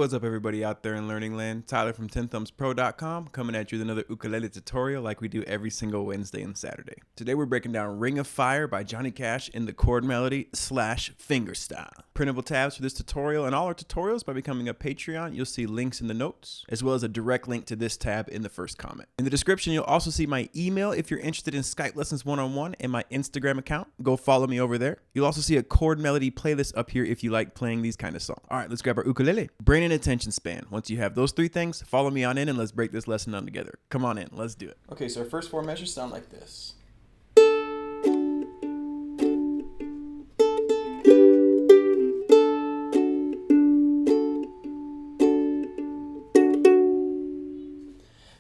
what's up everybody out there in Learning Land? Tyler from 10thumbspro.com coming at you with another ukulele tutorial like we do every single Wednesday and Saturday. Today we're breaking down Ring of Fire by Johnny Cash in the chord melody / fingerstyle. Printable tabs for this tutorial and all our tutorials by becoming a Patreon. You'll see links in the notes as well as a direct link to this tab in the first comment. In the description you'll also see my email if you're interested in Skype lessons one-on-one and my Instagram account. Go follow me over there. You'll also see a chord melody playlist up here if you like playing these kind of songs. All right, let's grab our ukulele. Brain and attention span. Once you have those three things, follow me on in and let's break this lesson down together. Come on in, let's do it. Okay, so our first four measures sound like this.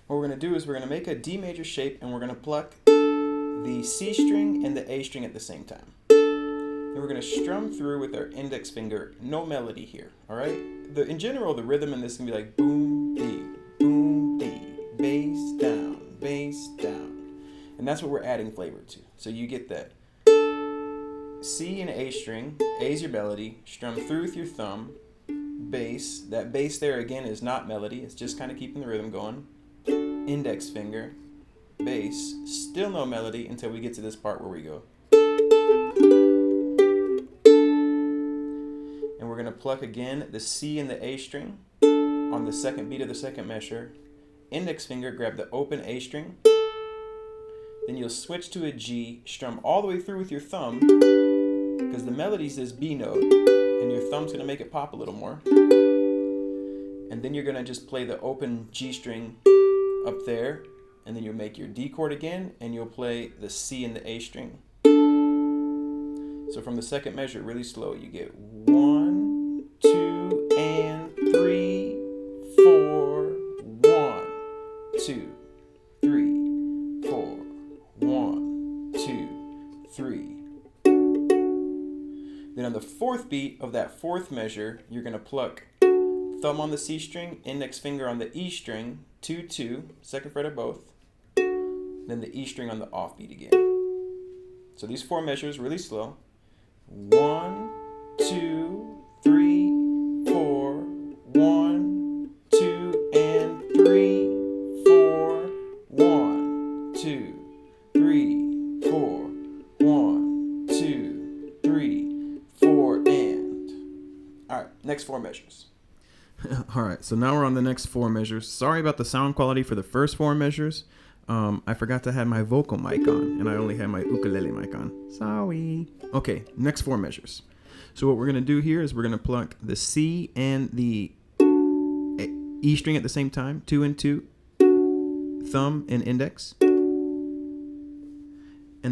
What we're going to do is we're going to make a D major shape and we're going to pluck the C string and the A string at the same time. And we're going to strum through with our index finger, no melody here, all right? In general, the rhythm in this can be like boom, D, bass, down. And that's what we're adding flavor to. So you get that C and A string, A is your melody, strum through with your thumb, bass. That bass there again is not melody, it's just kind of keeping the rhythm going. Index finger, bass, still no melody until we get to this part where we go. And we're going to pluck again the C and the A string on the second beat of the second measure. Index finger, grab the open A string. Then you'll switch to a G, strum all the way through with your thumb, because the melody's this B note, and your thumb's going to make it pop a little more. And then you're going to just play the open G string up there, and then you'll make your D chord again, and you'll play the C and the A string. So from the second measure, really slow, you get 1, 2, and 3, 4, 1, 2, 3, 4, 1, 2, 3. Then on the fourth beat of that fourth measure, you're going to pluck thumb on the C string, index finger on the E string, 2, 2, second fret of both, then the E string on the off beat again. So these four measures really slow. 1, 2, 3, 4, 1, 2, and 3, 4, 1, 2, 3, 4, 1, 2, 3, 4, and. All right, next four measures. All right, so now we're on the next four measures. Sorry about the sound quality for the first four measures. I forgot to have my vocal mic on, and I only had my ukulele mic on. Sorry. Okay, next four measures. So what we're going to do here is we're going to pluck the C and the E string at the same time, 2 and 2, thumb and index. And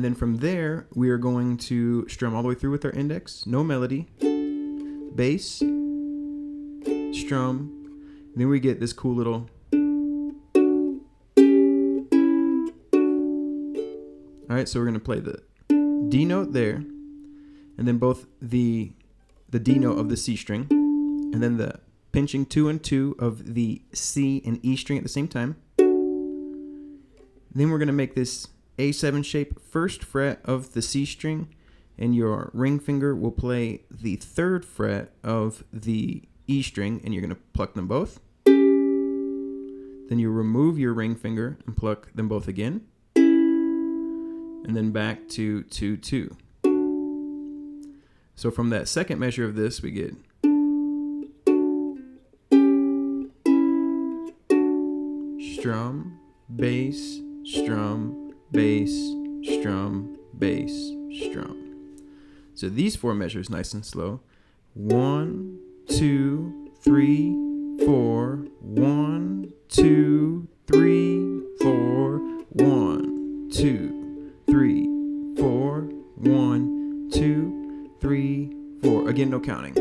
then from there, we are going to strum all the way through with our index, no melody, bass, strum, then we get this cool little. All right, so we're going to play the D note there, and then both the D note of the C string, and then the pinching 2 and 2 of the C and E string at the same time. Then we're going to make this A7 shape, first fret of the C string, and your ring finger will play the third fret of the E string, and you're going to pluck them both. Then you remove your ring finger and pluck them both again. And then back to 2, 2. So from that second measure of this, we get strum, bass, strum, bass, strum, bass, strum. So these four measures nice and slow. 1, 2, 3, 4, 1, 2, 3, 4, 1, 2, 3, 4, 1, 2, 3, 4. Again, no counting.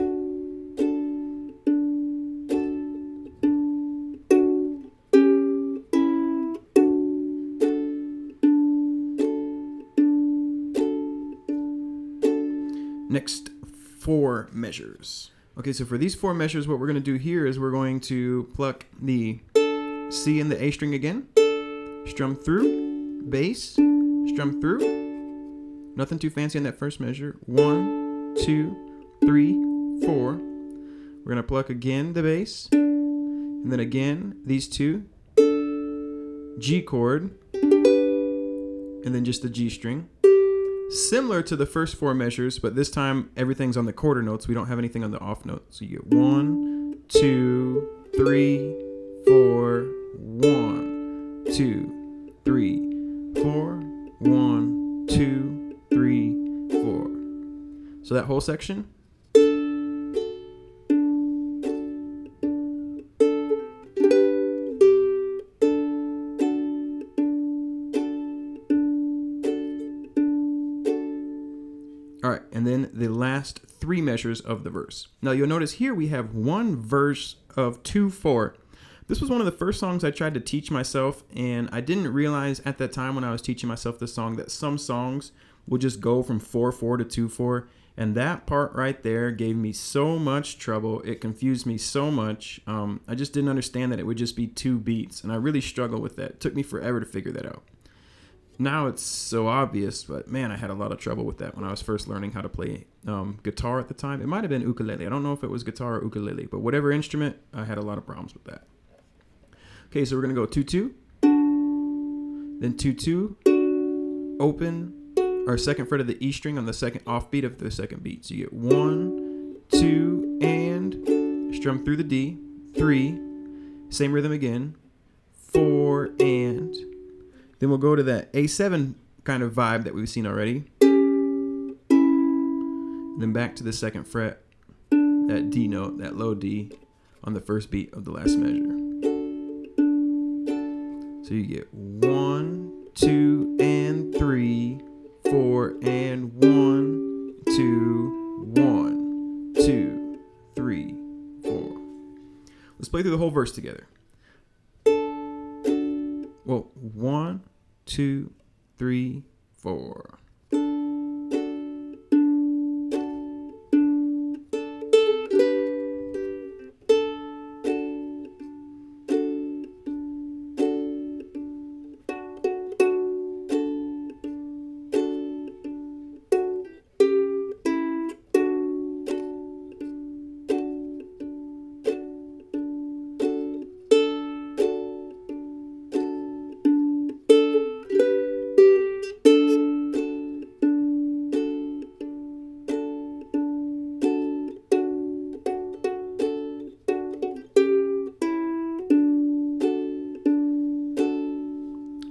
Next, four measures. Okay, so for these four measures, what we're going to do here is we're going to pluck the C and the A string again, strum through, bass, strum through. Nothing too fancy on that first measure. 1, 2, 3, 4. We're we're going to pluck again the bass, and then again these two, G chord, and then just the G string. Similar to the first 4 measures, but this time everything's on the quarter notes. We don't have anything on the off notes. So you get 1, 2, 3, 4, 1, 2, 3, 4, 1, 2, 3, 4. So that whole section. All right, and then the last 3 measures of the verse. Now you'll notice here we have one verse of 2/4. This was one of the first songs I tried to teach myself, and I didn't realize at that time when I was teaching myself this song that some songs will just go from 4/4 to 2/4, and that part right there gave me so much trouble. It confused me so much. I just didn't understand that it would just be 2 beats, and I really struggled with that. It took me forever to figure that out. Now it's so obvious, but man, I had a lot of trouble with that when I was first learning how to play guitar at the time. It might have been ukulele. I don't know if it was guitar or ukulele, but whatever instrument, I had a lot of problems with that. Okay, so we're going to go 2-2, then 2-2, open our second fret of the E string on the second offbeat of the second beat. So you get 1, 2, and strum through the D, 3, same rhythm again, 4, and then we'll go to that A7 kind of vibe that we've seen already. Then back to the second fret, that D note, that low D on the first beat of the last measure. So you get 1, 2, and 3, 4, and 1, 2, 1, 2, 3, 4. Let's play through the whole verse together. Well, 1, 2, 3, 4.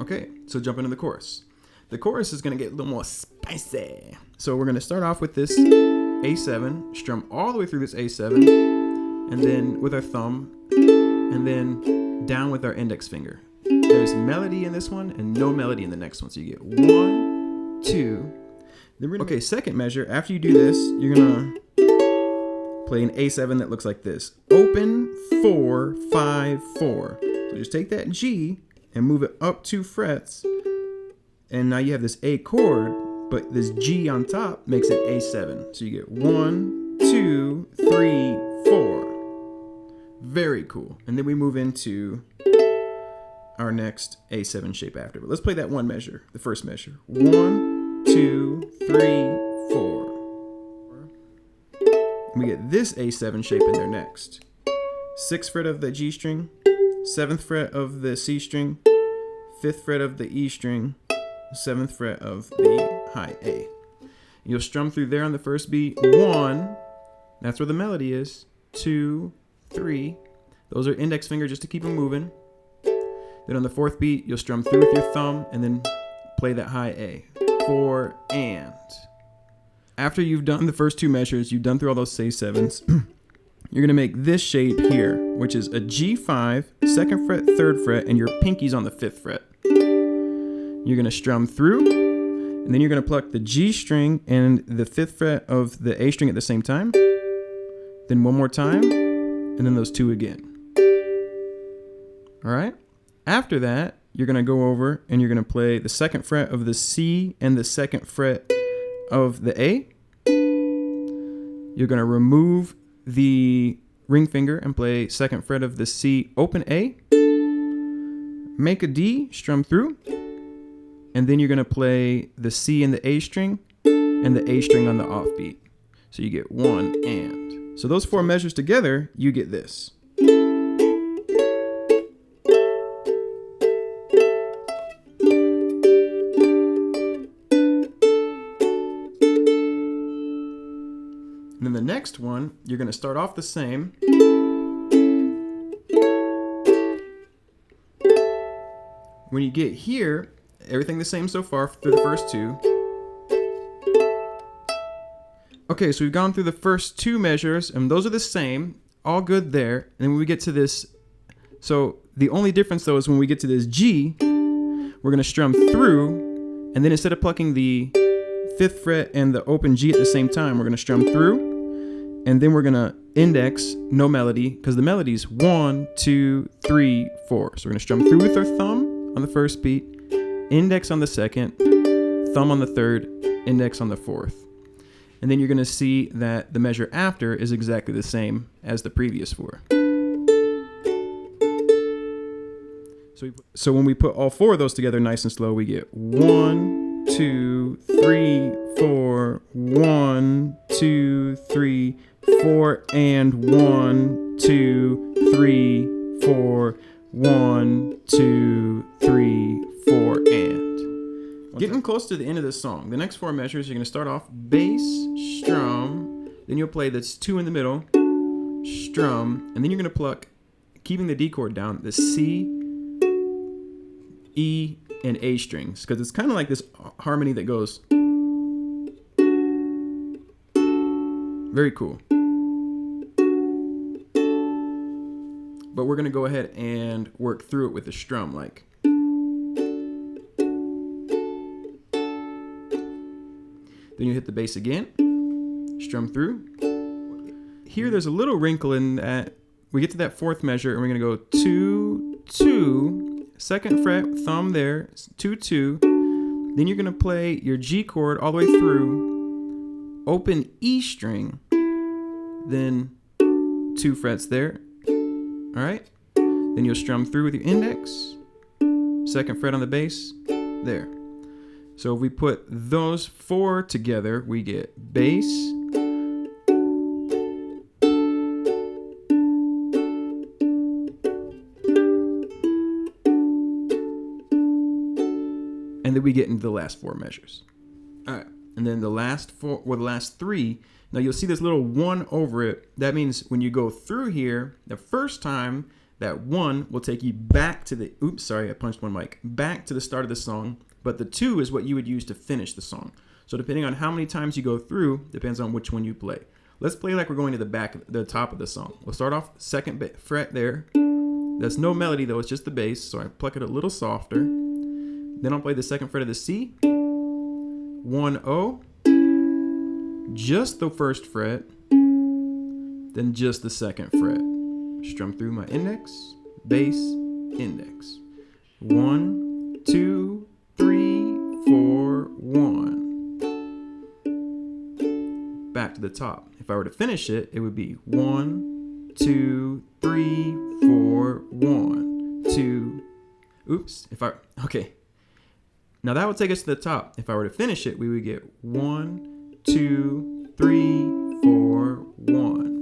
Okay, so jump into the chorus. The chorus is going to get a little more spicy. So we're going to start off with this A7, strum all the way through this A7, and then with our thumb, and then down with our index finger. There's melody in this one and no melody in the next one. So you get 1, 2. Then we're gonna, okay, second measure. After you do this, you're going to play an A7 that looks like this. Open, 4, 5, 4. So just take that G and move it up 2 frets, and now you have this A chord, but this G on top makes it A7. So you get 1, 2, 3, 4. Very cool. And then we move into our next A7 shape after. But let's play that one measure, the first measure. 1, 2, 3, 4. And we get this A7 shape in there next. 6th fret of the G string, 7th fret of the C string, 5th fret of the E string, 7th fret of the high A. You'll strum through there on the first beat. 1, that's where the melody is. 2, 3, those are index finger just to keep them moving. Then on the 4th beat, you'll strum through with your thumb and then play that high A. 4, and. After you've done the first 2 measures, you've done through all those A7s, you're going to make this shape here, which is a G5, 2nd fret, 3rd fret, and your pinky's on the 5th fret. You're going to strum through, and then you're going to pluck the G string and the 5th fret of the A string at the same time. Then one more time, and then those 2 again. All right? After that, you're going to go over and you're going to play the 2nd fret of the C and the 2nd fret of the A. You're going to remove the ring finger and play 2nd fret of the C, open A. Make a D, strum through. And then you're going to play the C and the A string and the A string on the offbeat. So you get 1 and. So those 4 measures together, you get this. And then the next one, you're going to start off the same. When you get here, everything the same so far through the first 2. Okay, so we've gone through the first 2 measures, and those are the same, all good there. And then when we get to this, so the only difference though is when we get to this G, we're going to strum through, and then instead of plucking the 5th fret and the open G at the same time, we're going to strum through, and then we're going to index, no melody, because the melody is 1, 2, 3, 4. So we're going to strum through with our thumb on the first beat, index on the second, thumb on the third, index on the fourth. And then you're going to see that the measure after is exactly the same as the previous 4. So when we put all 4 of those together nice and slow, we get 1, 2, 3, 4, 1, 2, 3, 4, and 1, 2, 3, 4, 1, 2, 3, 4, and. Getting close to the end of this song, the next 4 measures, you're going to start off bass, strum, then you'll play this 2 in the middle, strum, and then you're going to pluck, keeping the D chord down, the C, E, and A strings, because it's kind of like this harmony that goes. Very cool. But we're going to go ahead and work through it with the strum, like. Then you hit the bass again, strum through. Here there's a little wrinkle in that we get to that 4th measure and we're gonna go 2, 2, 2nd fret, thumb there, 2, 2. Then you're gonna play your G chord all the way through, open E string, then 2 frets there, all right? Then you'll strum through with your index, 2nd fret on the bass, there. So if we put those 4 together, we get bass, and then we get into the last 4 measures. All right, and then the last 4, or the last 3, now you'll see this little 1 over it. That means when you go through here, the first time, that 1 will take you back to the, oops, sorry, I punched one mic, back to the start of the song. But the 2 is what you would use to finish the song. So depending on how many times you go through, depends on which one you play. Let's play like we're going to the top of the song. We'll start off 2nd fret there. There's no melody though, it's just the bass, so I pluck it a little softer. Then I'll play the 2nd fret of the C, 1, O, just the 1st fret, then just the 2nd fret. Strum through my index, bass, index. 1, 2, 3, 4, 1. Back to the top. If I were to finish it, it would be 1, 2, 3, 4, 1, 2. Oops. Okay. Now that would take us to the top. If I were to finish it, we would get 1, 2, 3, 4, 1.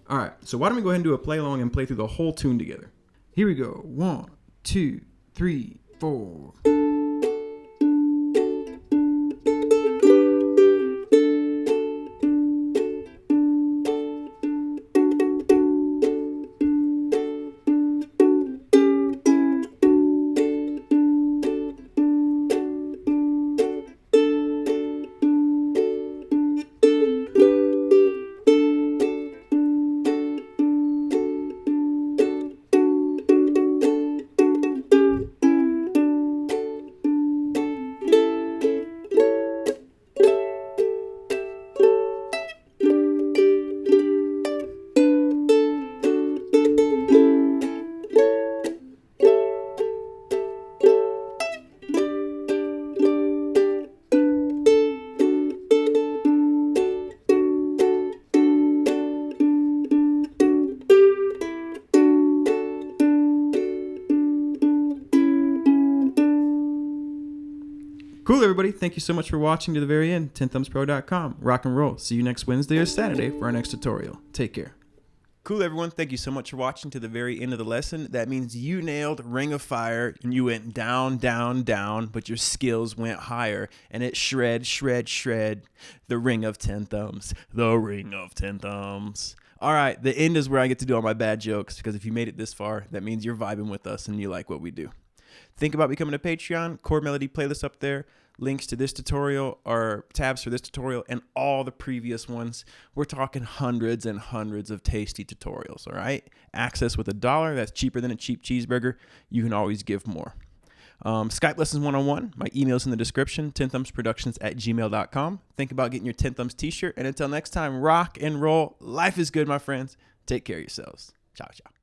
All right, so why don't we go ahead and do a play along and play through the whole tune together. Here we go. 1, 2, 3, 4. Cool, everybody. Thank you so much for watching to the very end. 10thumbspro.com. Rock and roll. See you next Wednesday or Saturday for our next tutorial. Take care. Cool, everyone. Thank you so much for watching to the very end of the lesson. That means you nailed Ring of Fire and you went down, down, down, but your skills went higher and it shred, shred, shred. The Ring of 10 Thumbs. The Ring of 10 Thumbs. All right, the end is where I get to do all my bad jokes, because if you made it this far, that means you're vibing with us and you like what we do. Think about becoming a Patreon. Chord Melody playlist up there. Links to this tutorial or tabs for this tutorial and all the previous ones. We're talking hundreds and hundreds of tasty tutorials, all right? Access with $1. That's cheaper than a cheap cheeseburger. You can always give more. Skype lessons 101. My email's in the description, 10thumbsproductions@gmail.com. Think about getting your 10 Thumbs t-shirt. And until next time, rock and roll. Life is good, my friends. Take care of yourselves. Ciao, ciao.